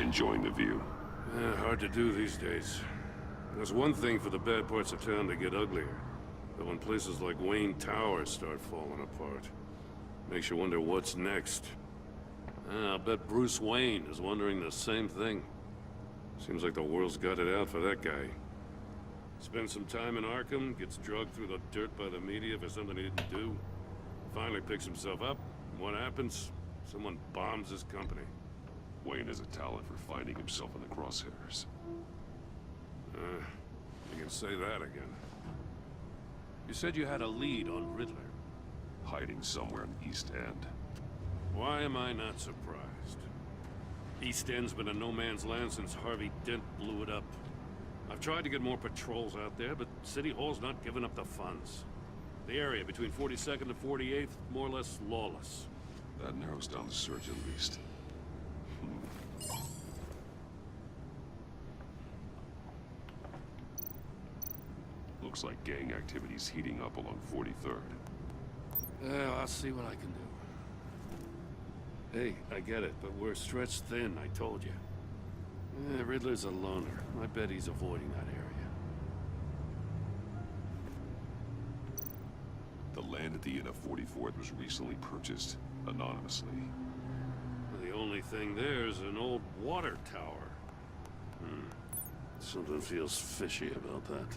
Enjoying the view? Hard to do these days. There's one thing for the bad parts of town to get uglier. But when places like Wayne Tower start falling apart, makes you wonder what's next. I'll bet Bruce Wayne is wondering the same thing. Seems like the world's got it out for that guy. Spends some time in Arkham, gets drugged through the dirt by the media for something he didn't do. Finally picks himself up, and what happens? Someone bombs his company. Wayne has a talent for finding himself in the crosshairs. You can say that again. You said you had a lead on Riddler. Hiding somewhere in the East End. Why am I not surprised? East End's been a no-man's land since Harvey Dent blew it up. I've tried to get more patrols out there, but City Hall's not giving up the funds. The area between 42nd and 48th, more or less lawless. That narrows down the search at least. Looks like gang activity's heating up along 43rd. Well, I'll see what I can do. Hey, I get it, but we're stretched thin, I told you. Riddler's a loner. I bet he's avoiding that area. The land at the end of 44th was recently purchased, anonymously. The only thing there's an old water tower. Something feels fishy about that.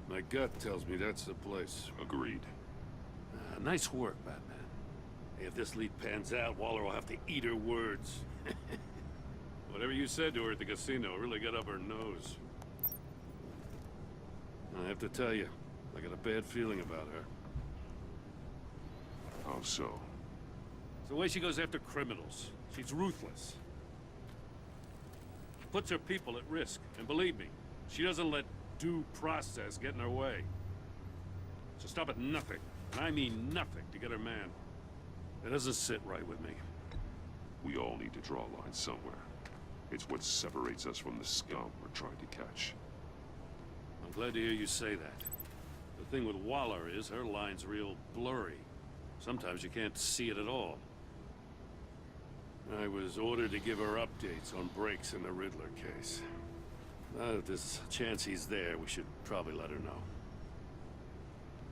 My gut tells me that's the place. Agreed. Nice work, Batman. Hey, if this lead pans out, Waller will have to eat her words. Whatever you said to her at the casino really got up her nose. I have to tell you, I got a bad feeling about her. How so? It's the way she goes after criminals. She's ruthless. Puts her people at risk, and believe me, she doesn't let due process get in her way. So stop at nothing, and I mean nothing, to get her man. It doesn't sit right with me. We all need to draw a line somewhere. It's what separates us from the scum we're trying to catch. I'm glad to hear you say that. The thing with Waller is her line's real blurry. Sometimes you can't see it at all. I was ordered to give her updates on breaks in the Riddler case. If there's a chance he's there, we should probably let her know.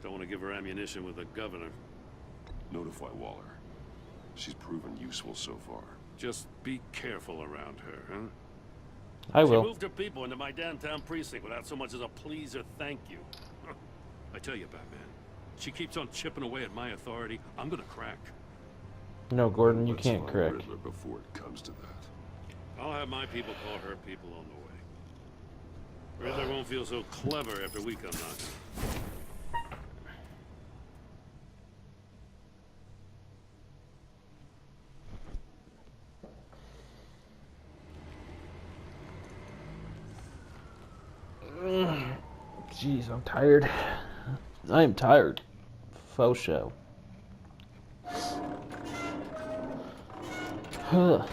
Don't want to give her ammunition with the governor. Notify Waller. She's proven useful so far. Just be careful around her, huh? I will. She moved her people into my downtown precinct without so much as a please or thank you. I tell you, Batman, she keeps on chipping away at my authority. I'm gonna crack. No, Gordon, you Let's can't find crack. Riddler before it comes to that. I'll have my people call her people on the way. Riddler won't feel so clever after we come knocking. Jeez, I'm tired. I am tired. Faux show. Huh.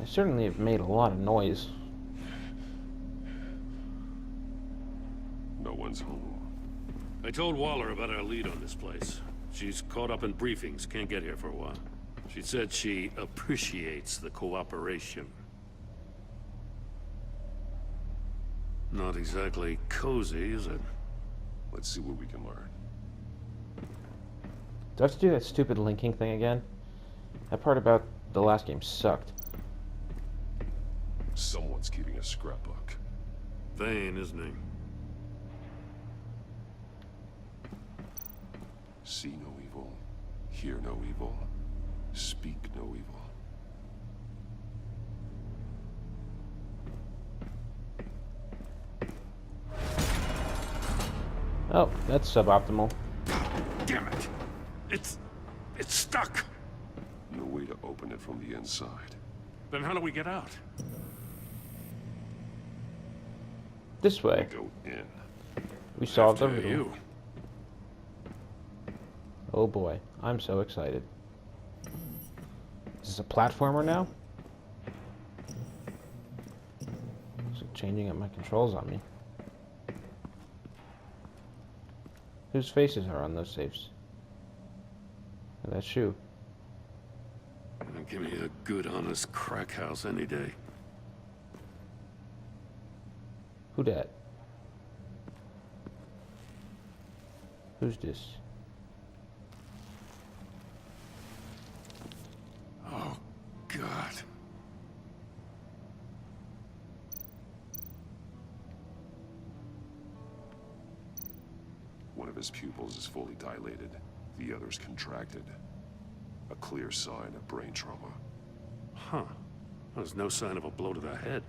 I certainly have made a lot of noise. No one's home. I told Waller about our lead on this place. She's caught up in briefings, can't get here for a while. She said she appreciates the cooperation. Not exactly cozy, is it? Let's see what we can learn. Do I have to do that stupid linking thing again? That part about the last game sucked. Someone's keeping a scrapbook. Vain, isn't he? See no evil, hear no evil, speak no evil. Oh, that's suboptimal. Damn it! It's stuck! No way to open it from the inside. Then how do we get out? This way. Go in. We solved the After riddle. you. Oh boy, I'm so excited. Is this a platformer now? Is it changing up my controls on me? Whose faces are on those safes? And that shoe. Give me a good, honest crack house any day. Who dat? Who's this? Oh, God. One of his pupils is fully dilated. The other's contracted. A clear sign of brain trauma. Huh. There's no sign of a blow to the head.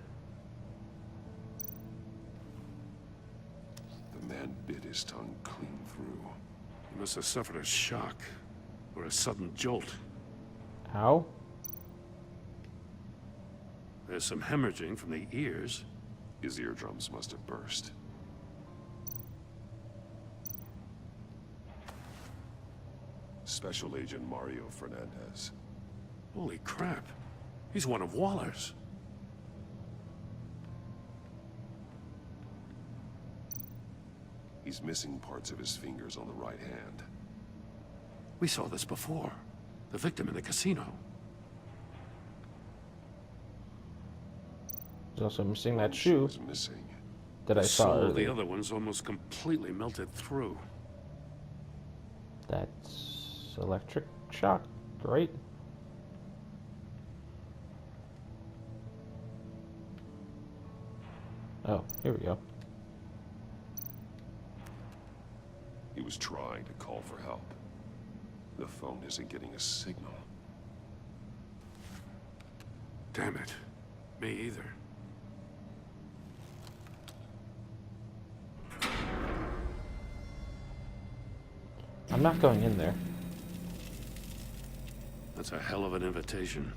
The man bit his tongue clean through. He must have suffered a shock. Or a sudden jolt. How? There's some hemorrhaging from the ears. His eardrums must have burst. Special Agent Mario Fernandez. Holy crap. He's one of Waller's. He's missing parts of his fingers on the right hand. We saw this before. The victim in the casino. He's also missing that One shoe is missing. that I The saw sole of earlier. the other one's almost completely melted through. That's electric shock, right? Oh, here we go. He was trying to call for help. The phone isn't getting a signal. Damn it. Me either. I'm not going in there. That's a hell of an invitation.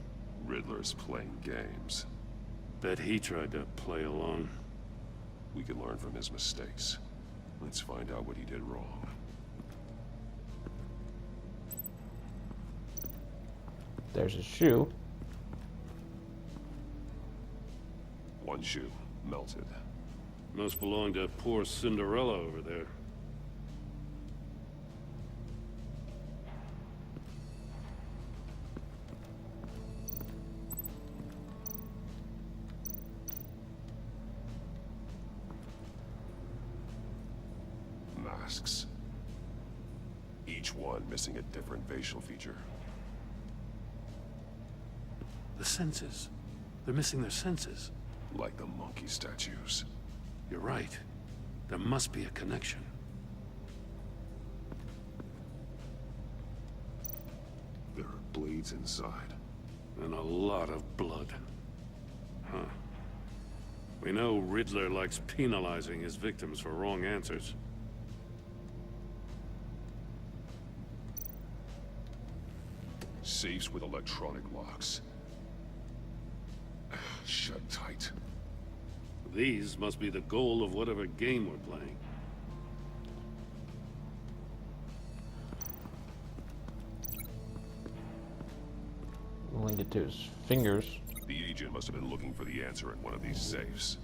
Riddler's playing games. Bet he tried to play along. We can learn from his mistakes. Let's find out what he did wrong. There's a shoe. One shoe, melted. Must belong to poor Cinderella over there. Masks. Each one missing a different facial feature. The senses. They're missing their senses. Like the monkey statues. You're right. There must be a connection. There are bleeds inside. And a lot of blood. Huh. We know Riddler likes penalizing his victims for wrong answers. Safes with electronic locks. Shut tight. These must be the goal of whatever game we're playing. Link it to his fingers. The agent must have been looking for the answer in one of these safes.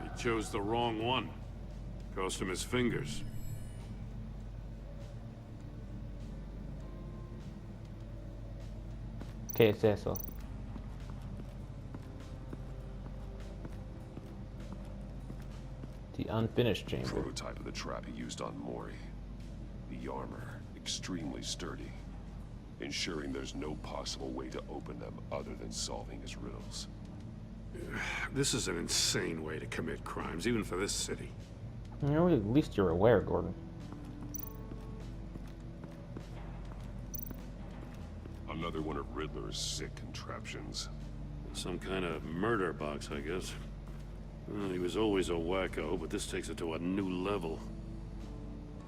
He chose the wrong one. Cost him his fingers. ¿Qué es eso? The unfinished chamber. Prototype of the trap he used on Mori. The armor, extremely sturdy, ensuring there's no possible way to open them other than solving his riddles. This is an insane way to commit crimes, even for this city. You know, at least you're aware, Gordon. Another one of Riddler's sick contraptions. Some kind of murder box, I guess. Well, he was always a wacko, but this takes it to a new level.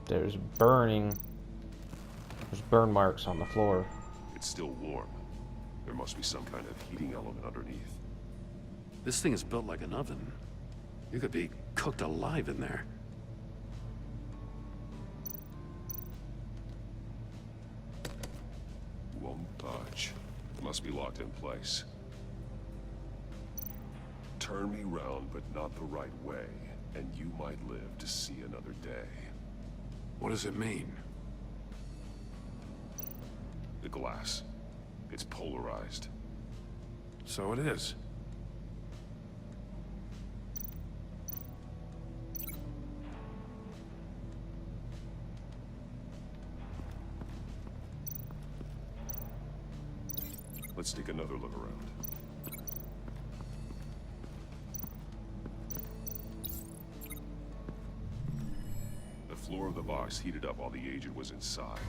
There's burning. There's burn marks on the floor. It's still warm. There must be some kind of heating element underneath. This thing is built like an oven. You could be cooked alive in there. Won't budge. Must be locked in place. Turn me round, but not the right way. and you might live to see another day. What does it mean? The glass. It's polarized. So it is. Let's take another look around. The floor of the box heated up while the agent was inside.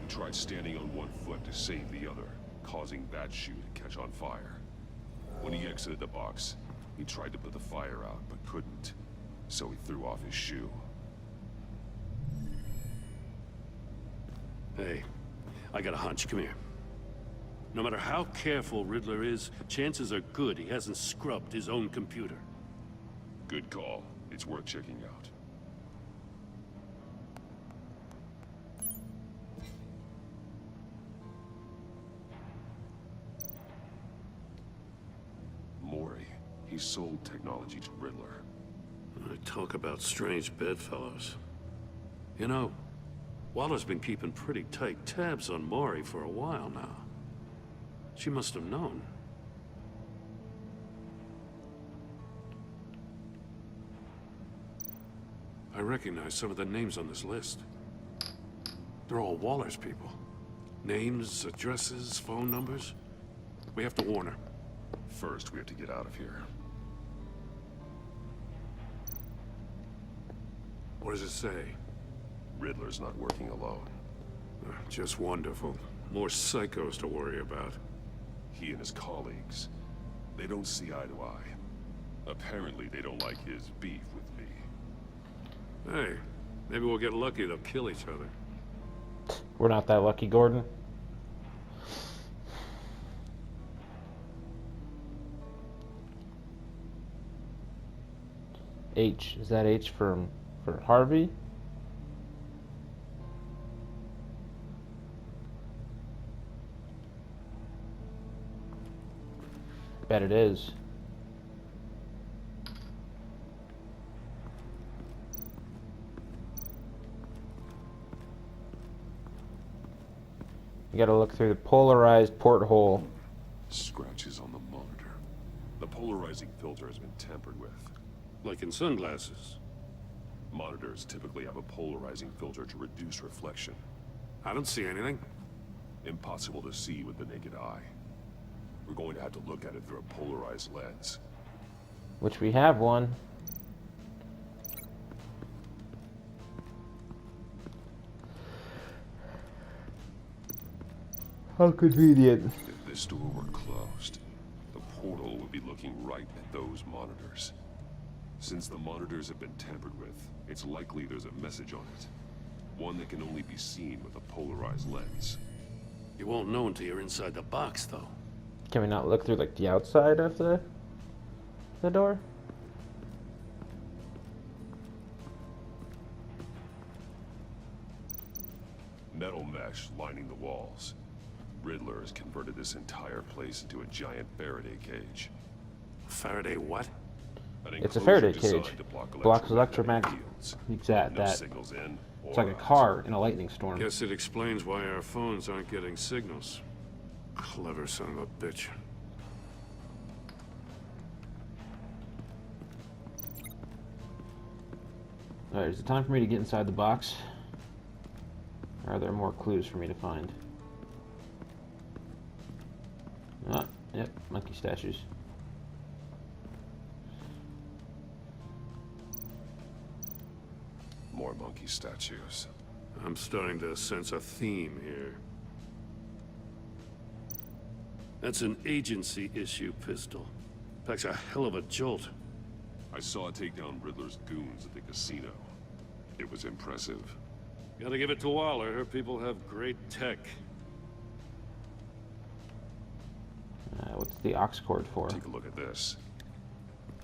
He tried standing on one foot to save the other, causing that shoe to catch on fire. When he exited the box, he tried to put the fire out, but couldn't, so he threw off his shoe. Hey, I got a hunch. Come here. No matter how careful Riddler is, chances are good he hasn't scrubbed his own computer. Good call. It's worth checking out. Mori. He sold technology to Riddler. I talk about strange bedfellows. You know, Waller's been keeping pretty tight tabs on Mori for a while now. She must have known. I recognize some of the names on this list. They're all Waller's people. Names, addresses, phone numbers. We have to warn her. First, we have to get out of here. What does it say? Riddler's not working alone. Just wonderful. More psychos to worry about. He and his colleagues, they don't see eye to eye. Apparently, they don't like his beef with me. Hey, maybe we'll get lucky. They'll kill each other. We're not that lucky, Gordon. H. Is that H for Harvey? Bet it is. You gotta look through the polarized porthole. Scratches on the monitor. The polarizing filter has been tampered with. Like in sunglasses. Monitors typically have a polarizing filter to reduce reflection. I don't see anything. Impossible to see with the naked eye. We're going to have to look at it through a polarized lens. Which we have one. How convenient. If this door were closed, the portal would be looking right at those monitors. Since the monitors have been tampered with, it's likely there's a message on it. One that can only be seen with a polarized lens. You won't know until you're inside the box, though. Can we not look through like the outside of the door? Metal mesh lining the walls. Riddler has converted this entire place into a giant Faraday cage. Faraday what? An It's a enclosure Faraday designed cage. to block Blocks electromagnetic electromagnetic. fields. Exact No that. signals in It's or like a out. car in a lightning storm. Guess it explains why our phones aren't getting signals. Clever son of a bitch. Alright, is it time for me to get inside the box? Or are there more clues for me to find? Ah, yep, monkey statues. More monkey statues. I'm starting to sense a theme here. That's an agency issue pistol. Packs a hell of a jolt. I saw it take down Riddler's goons at the casino. It was impressive. Gotta give it to Waller. Her people have great tech. What's the aux cord for? Take a look at this.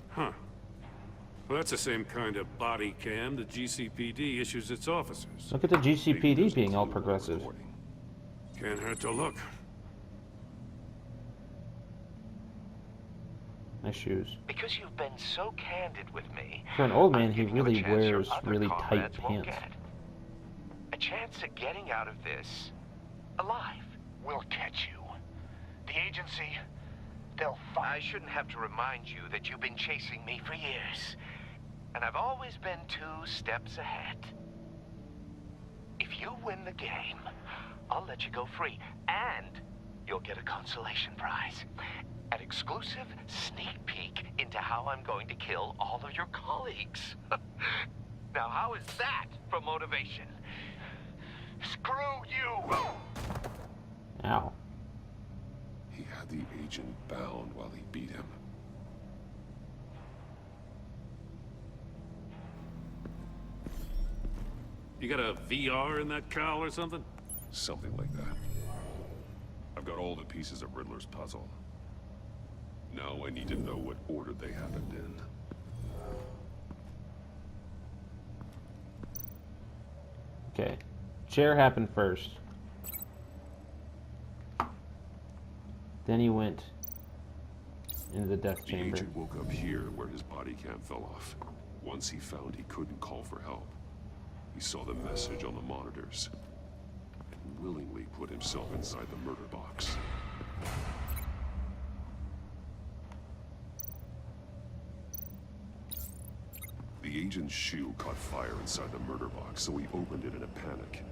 Huh. Well, that's the same kind of body cam the GCPD issues its officers. Look at the Maybe GCPD there's a being all clue progressive. recording. Can't hurt to look. Nice shoes. Because you've been so candid with me. For an old man, I'm he giving you a really chance your wears other really tight comrades won't pants. get. A chance at getting out of this alive. We'll catch you. The agency, they'll find... I shouldn't have to remind you that you've been chasing me for years. And I've always been 2 steps ahead. If you win the game, I'll let you go free. And you'll get a consolation prize. An exclusive sneak peek into how I'm going to kill all of your colleagues. Now, how is that for motivation? Screw you! Ow. He had the agent bound while he beat him. You got a VR in that cowl or something? Something like that. I've got all the pieces of Riddler's puzzle. Now I need to know what order they happened in. Okay. Chair happened first. Then he went into the death The chamber. agent woke up here where his body cam fell off. Once he found he couldn't call for help, he saw the message on the monitors and willingly put himself inside the murder box. The agent's shoe caught fire inside the murder box, so he opened it in a panic.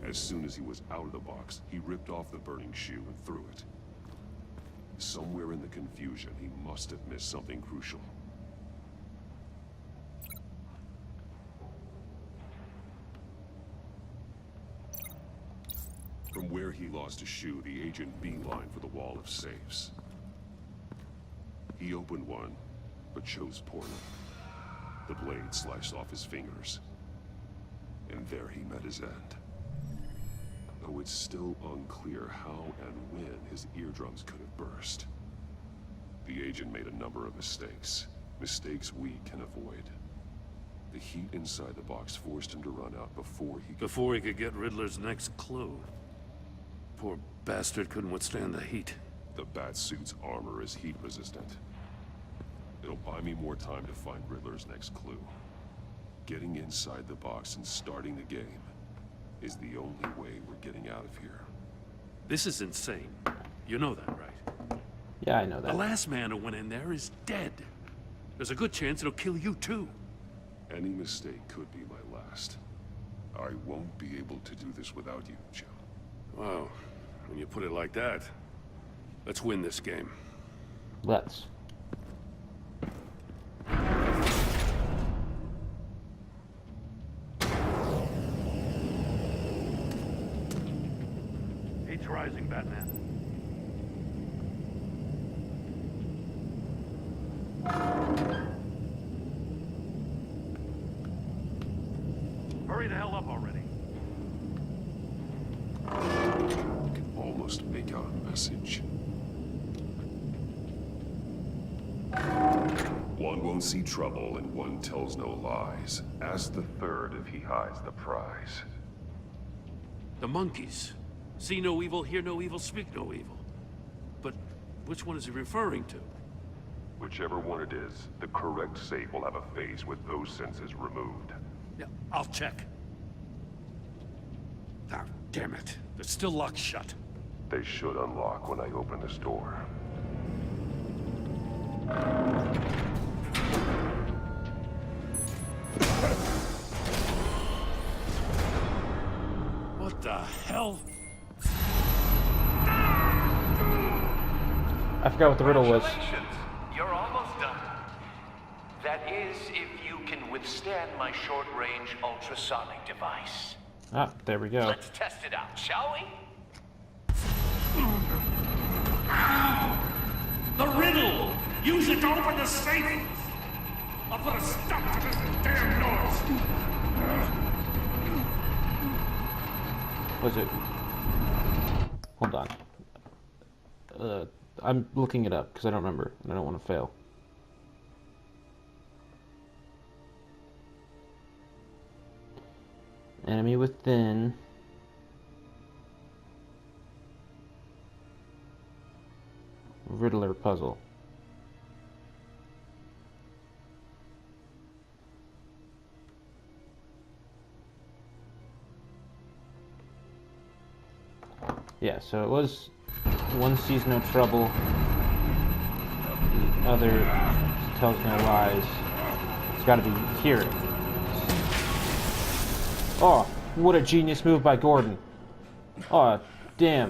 As soon as he was out of the box, he ripped off the burning shoe and threw it. Somewhere in the confusion, he must have missed something crucial. From where he lost a shoe, the agent beelined for the wall of safes. He opened one, but chose poorly. The blade sliced off his fingers. And there he met his end. Though it's still unclear how and when his eardrums could have burst. The agent made a number of mistakes. Mistakes we can avoid. The heat inside the box forced him to run out before he Could get Riddler's next clue. Poor bastard couldn't withstand the heat. The Batsuit's armor is heat resistant. It'll buy me more time to find Riddler's next clue. Getting inside the box and starting the game is the only way we're getting out of here. This is insane. You know that, right? Yeah, I know that. The last man who went in there is dead. There's a good chance it'll kill you too. Any mistake could be my last. I won't be able to do this without you, Joe. Wow, when you put it like that, let's win this game. Let's. Heat's rising, Batman. Hurry the hell up already. I can almost make out a message. One won't see trouble and one tells no lies. Ask the third if he hides the prize. The monkeys. See no evil, hear no evil, speak no evil. But which one is he referring to? Whichever one it is, the correct safe will have a face with those senses removed. Yeah, I'll check. Oh, damn it. They're still locked shut. They should unlock when I open this door. What the hell? I forgot what the riddle was. Congratulations. You're almost done. That is, if you can withstand my short-range ultrasonic device. Ah, there we go. Let's test it out, shall we? The riddle! Use it to open the safe! I'll put a stop to this damn noise! Was it? Hold on. I'm looking it up because I don't remember and I don't want to fail. Enemy within. Riddler puzzle. Yeah, so it was one sees no trouble, the other tells no lies. It's got to be here. Oh, what a genius move by Gordon. Oh, damn.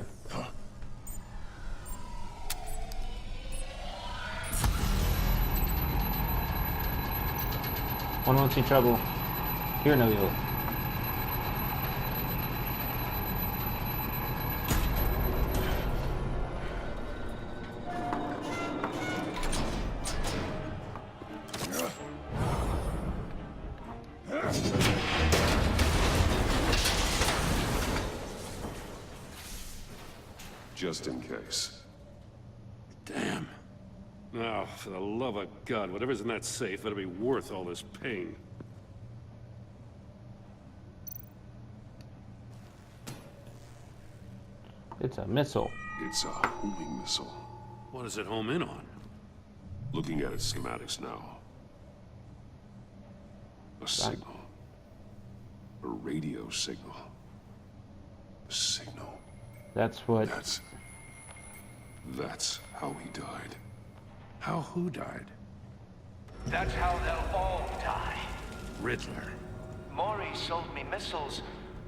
One won't see trouble. Hear no evil. Just in case. Damn. Now, for the love of God, whatever's in that safe better be worth all this pain. It's a missile. It's a homing missile. What does it home in on? Looking at its schematics now. A signal. A radio signal. A signal. That's what... That's how he died. How who died? That's how they'll all die. Riddler. Maury sold me missiles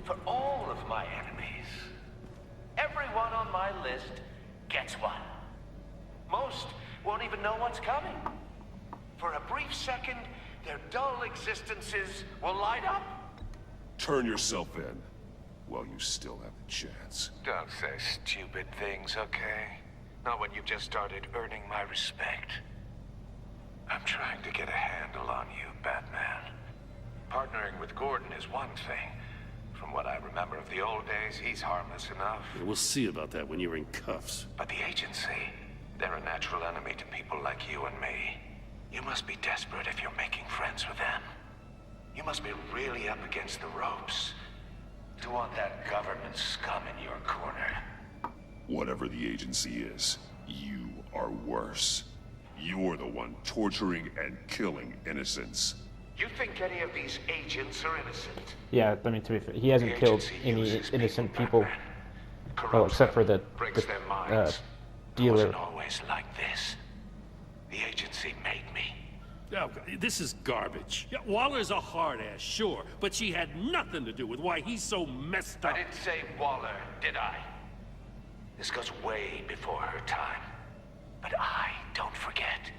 for all of my enemies. Everyone on my list gets one. Most won't even know what's coming. For a brief second, their dull existences will light up. Turn yourself in while you still have the chance. Don't say stupid things, okay? Not when you've just started earning my respect. I'm trying to get a handle on you, Batman. Partnering with Gordon is one thing. From what I remember of the old days, he's harmless enough. Yeah, we'll see about that when you're in cuffs. But the agency, they're a natural enemy to people like you and me. You must be desperate if you're making friends with them. You must be really up against the ropes to want that government scum in your corner. Whatever the agency is, you are worse. You're the one torturing and killing innocents. You think any of these agents are innocent? Yeah, I mean, to be fair, he hasn't The killed agency any uses innocent people, people. Batman. Well, Corrupts except for them, the breaks their minds. It dealer. wasn't always like this. The agency made me. Oh, this is garbage. Yeah, Waller's a hard ass, sure, but she had nothing to do with why he's so messed up. I didn't say Waller, did I? This goes way before her time. But I don't forget.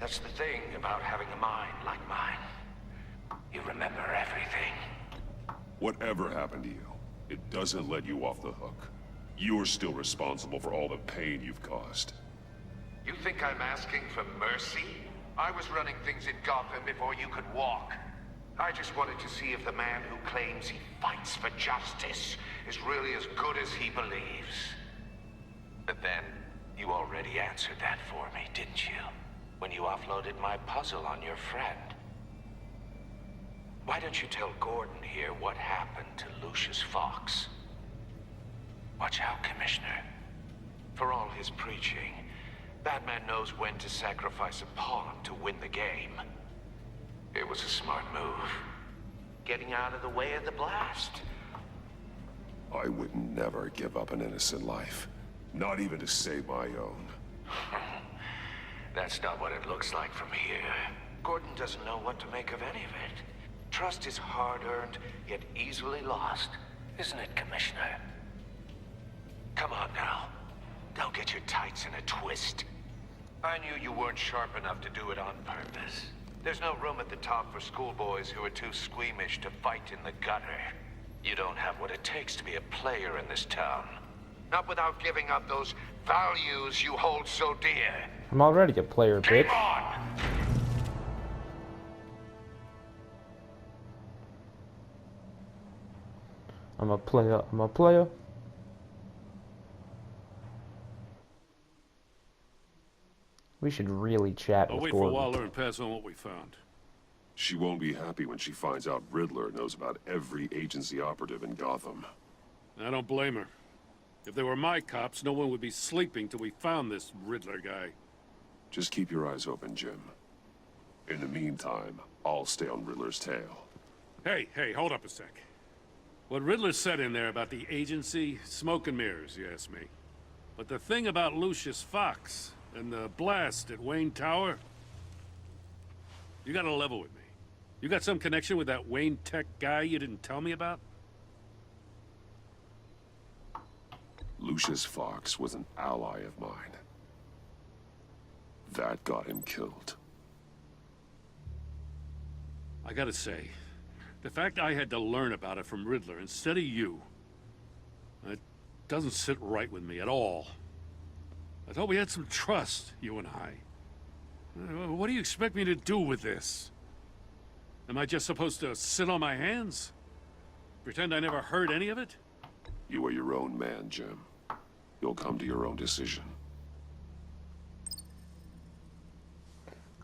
That's the thing about having a mind like mine. You remember everything. Whatever happened to you, it doesn't let you off the hook. You're still responsible for all the pain you've caused. You think I'm asking for mercy? I was running things in Gotham before you could walk. I just wanted to see if the man who claims he fights for justice is really as good as he believes. But then, you already answered that for me, didn't you? When you offloaded my puzzle on your friend. Why don't you tell Gordon here what happened to Lucius Fox? Watch out, Commissioner. For all his preaching, Batman knows when to sacrifice a pawn to win the game. It was a smart move. Getting out of the way of the blast. I would never give up an innocent life. Not even to save my own. That's not what it looks like from here. Gordon doesn't know what to make of any of it. Trust is hard-earned, yet easily lost. Isn't it, Commissioner? Come on now. Don't get your tights in a twist. I knew you weren't sharp enough to do it on purpose. There's no room at the top for schoolboys who are too squeamish to fight in the gutter. You don't have what it takes to be a player in this town. Not without giving up those values you hold so dear. I'm already a player, bitch. Game on! I'm a player. I'm a player. We should really chat I'll with wait for Gordon. Waller and pass on what we found. She won't be happy when she finds out Riddler knows about every agency operative in Gotham. I don't blame her. If they were my cops, no one would be sleeping till we found this Riddler guy. Just keep your eyes open, Jim. In the meantime, I'll stay on Riddler's tail. Hey, hold up a sec. What Riddler said in there about the agency, smoke and mirrors, you ask me. But the thing about Lucius Fox and the blast at Wayne Tower, you gotta level with me. You got some connection with that Wayne Tech guy you didn't tell me about? Lucius Fox was an ally of mine. That got him killed. I gotta say, the fact I had to learn about it from Riddler instead of you, it doesn't sit right with me at all. I thought we had some trust, you and I. What do you expect me to do with this? Am I just supposed to sit on my hands? Pretend I never heard any of it? You are your own man, Jim. You'll come to your own decision.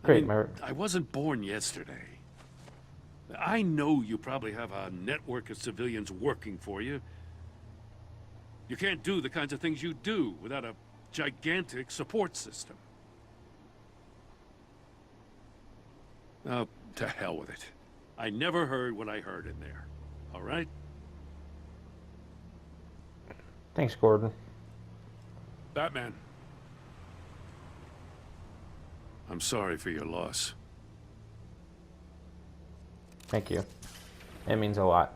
Great, I wasn't born yesterday. I know you probably have a network of civilians working for you. You can't do the kinds of things you do without a gigantic support system. Oh, to hell with it. I never heard what I heard in there. All right? Thanks, Gordon. Batman. I'm sorry for your loss. Thank you. It means a lot.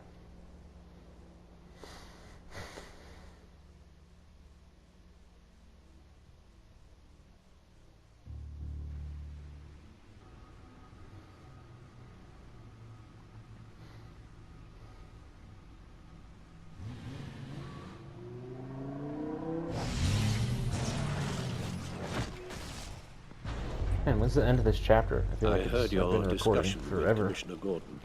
Man, when's the end of this chapter? I feel like I heard I've your been recording discussion with forever. Commissioner Gordon.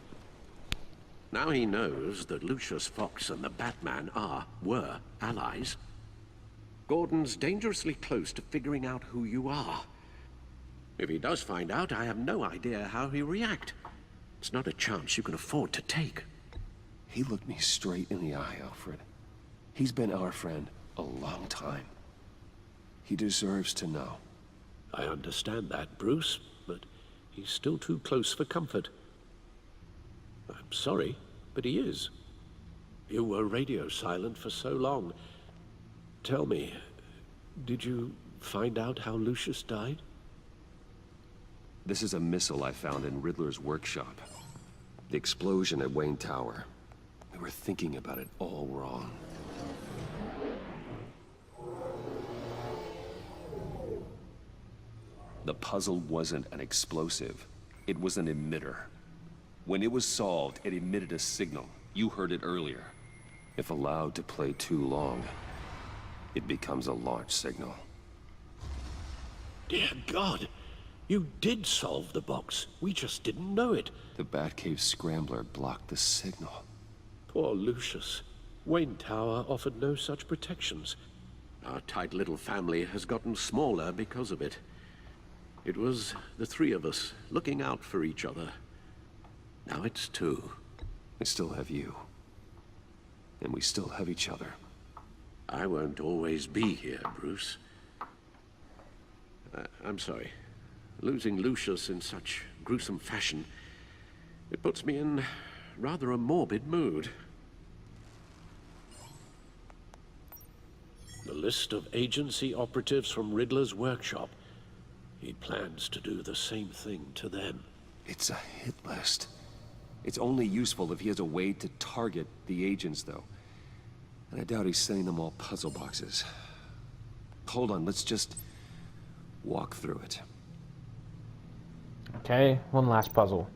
Now he knows that Lucius Fox and the Batman were allies. Gordon's dangerously close to figuring out who you are. If he does find out, I have no idea how he'll react. It's not a chance you can afford to take. He looked me straight in the eye, Alfred. He's been our friend a long time. He deserves to know. I understand that, Bruce, but he's still too close for comfort. I'm sorry, but he is. You were radio silent for so long. Tell me, did you find out how Lucius died? This is a missile I found in Riddler's workshop. The explosion at Wayne Tower. We were thinking about it all wrong. The puzzle wasn't an explosive. It was an emitter. When it was solved, it emitted a signal. You heard it earlier. If allowed to play too long, it becomes a launch signal. Dear God, you did solve the box. We just didn't know it. The Batcave scrambler blocked the signal. Poor Lucius. Wayne Tower offered no such protections. Our tight little family has gotten smaller because of it. It was the three of us looking out for each other. Now it's two. I still have you. And we still have each other. I won't always be here, Bruce. I'm sorry. Losing Lucius in such gruesome fashion, it puts me in rather a morbid mood. The list of agency operatives from Riddler's workshop. He plans to do the same thing to them. It's a hit list. It's only useful if he has a way to target the agents, though. And I doubt he's sending them all puzzle boxes. Hold on, let's just walk through it. Okay, one last puzzle.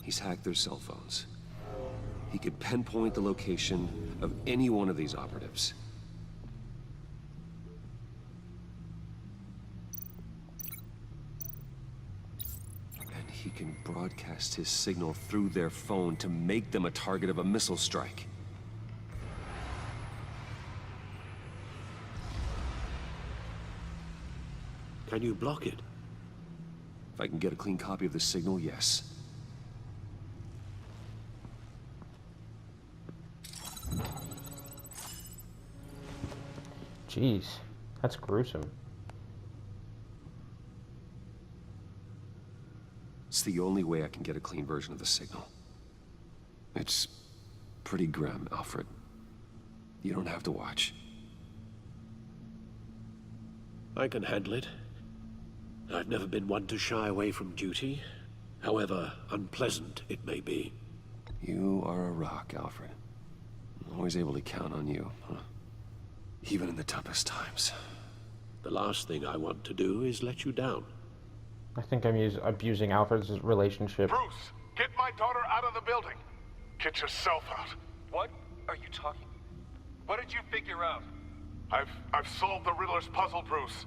He's hacked their cell phones. He could pinpoint the location of any one of these operatives. And he can broadcast his signal through their phone to make them a target of a missile strike. Can you block it? If I can get a clean copy of the signal, yes. Jeez, that's gruesome. It's the only way I can get a clean version of the signal. It's pretty grim, Alfred. You don't have to watch. I can handle it. I've never been one to shy away from duty, however unpleasant it may be. You are a rock, Alfred. I'm always able to count on you, huh? Even in the toughest times. The last thing I want to do is let you down. I think I'm abusing Alfred's relationship. Bruce, get my daughter out of the building. Get yourself out. What are you talking? What did you figure out? I've solved the Riddler's puzzle, Bruce.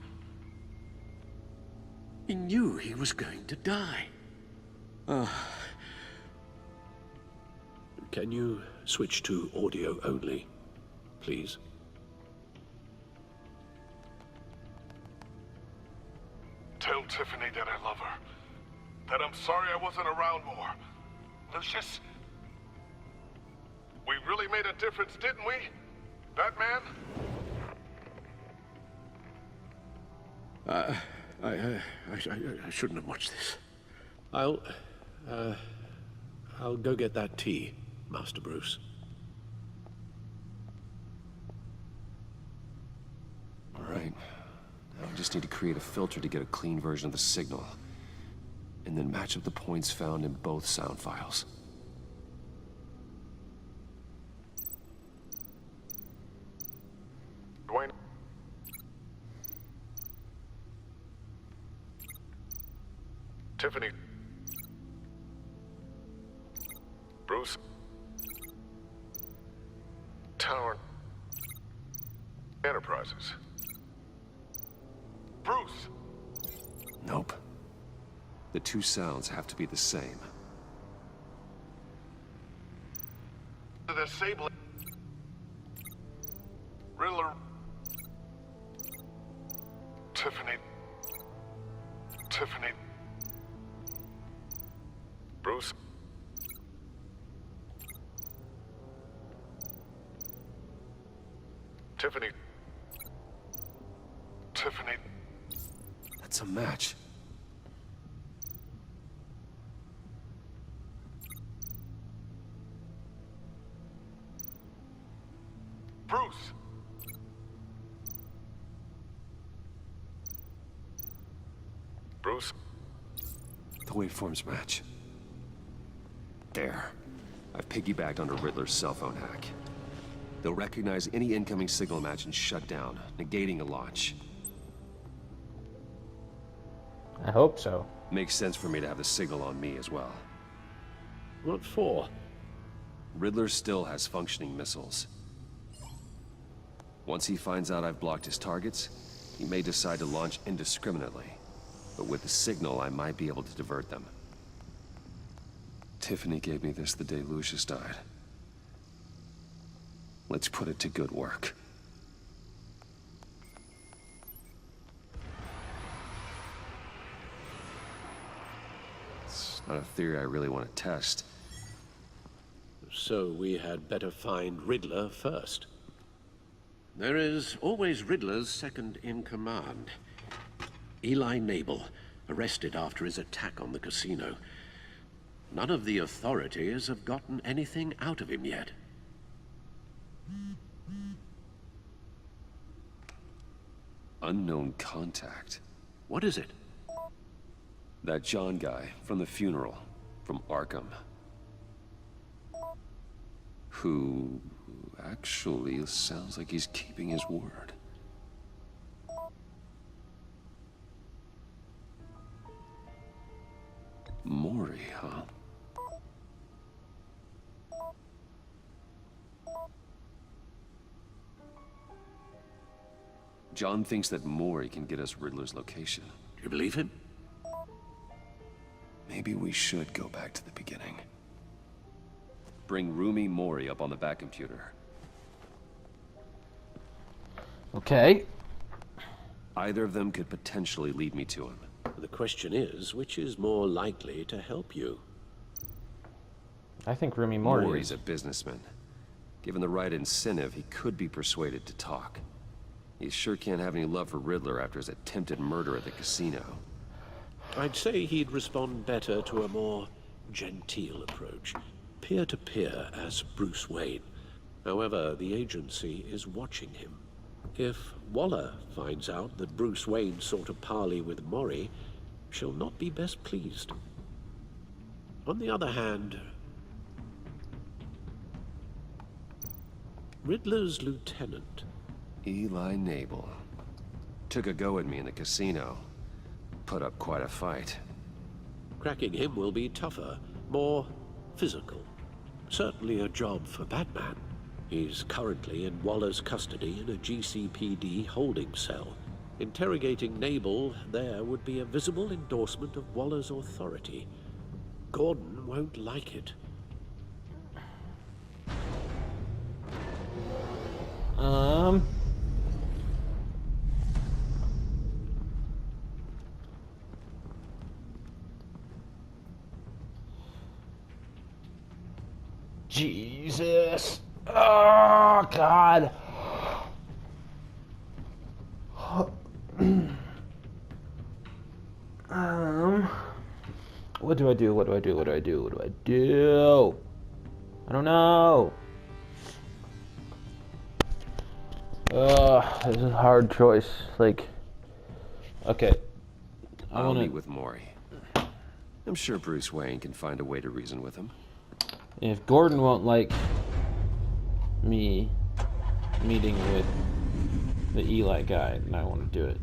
He knew he was going to die. Can you switch to audio only, please? Tell Tiffany that I love her. That I'm sorry I wasn't around more. Lucius? We really made a difference, didn't we? Batman? I shouldn't have watched this. I'll go get that tea, Master Bruce. All right. Now I just need to create a filter to get a clean version of the signal. And then match up the points found in both sound files. Dwayne? Tiffany? Bruce? Tower Enterprises? Bruce! Nope. The two sounds have to be the same. The disabling Riddler. Tiffany. Bruce. Tiffany. That's a match. Bruce. Bruce. The waveforms match. There. I've piggybacked onto Riddler's cell phone hack. They'll recognize any incoming signal match and shut down, negating a launch. I hope so. Makes sense for me to have the signal on me as well. What for? Riddler still has functioning missiles. Once he finds out I've blocked his targets, he may decide to launch indiscriminately. But with the signal, I might be able to divert them. Tiffany gave me this the day Lucius died. Let's put it to good work. It's not a theory I really want to test. So we had better find Riddler first. There is always Riddler's second in command. Eli Nabel, arrested after his attack on the casino. None of the authorities have gotten anything out of him yet. Unknown contact. What is it? That John guy from the funeral, from Arkham. Who actually sounds like he's keeping his word. Mori, huh? John thinks that Mori can get us Riddler's location. Do you believe him? Maybe we should go back to the beginning. Bring Rumi Mori up on the back computer. Okay. Either of them could potentially lead me to him. The question is, which is more likely to help you? I think Rumi Mori Mori's is. a businessman. Given the right incentive, he could be persuaded to talk. He sure can't have any love for Riddler after his attempted murder at the casino. I'd say he'd respond better to a more genteel approach, peer-to-peer as Bruce Wayne. However, the agency is watching him. If Waller finds out that Bruce Wayne sought a parley with Mori, she'll not be best pleased. On the other hand, Riddler's lieutenant, Eli Nabel. Took a go at me in the casino. Put up quite a fight. cracking him will be tougher, more physical. Certainly a job for Batman. He's currently in Waller's custody in a GCPD holding cell. Interrogating Nabel there would be a visible endorsement of Waller's authority. Gordon won't like it. Jesus. Oh, God. What do I do? What do I do? What do I do? What do I do? I don't know. This is a hard choice. Like, okay. I'll meet with Mori. I'm sure Bruce Wayne can find a way to reason with him. If Gordon won't like me meeting with the Eli guy, then I want to do it.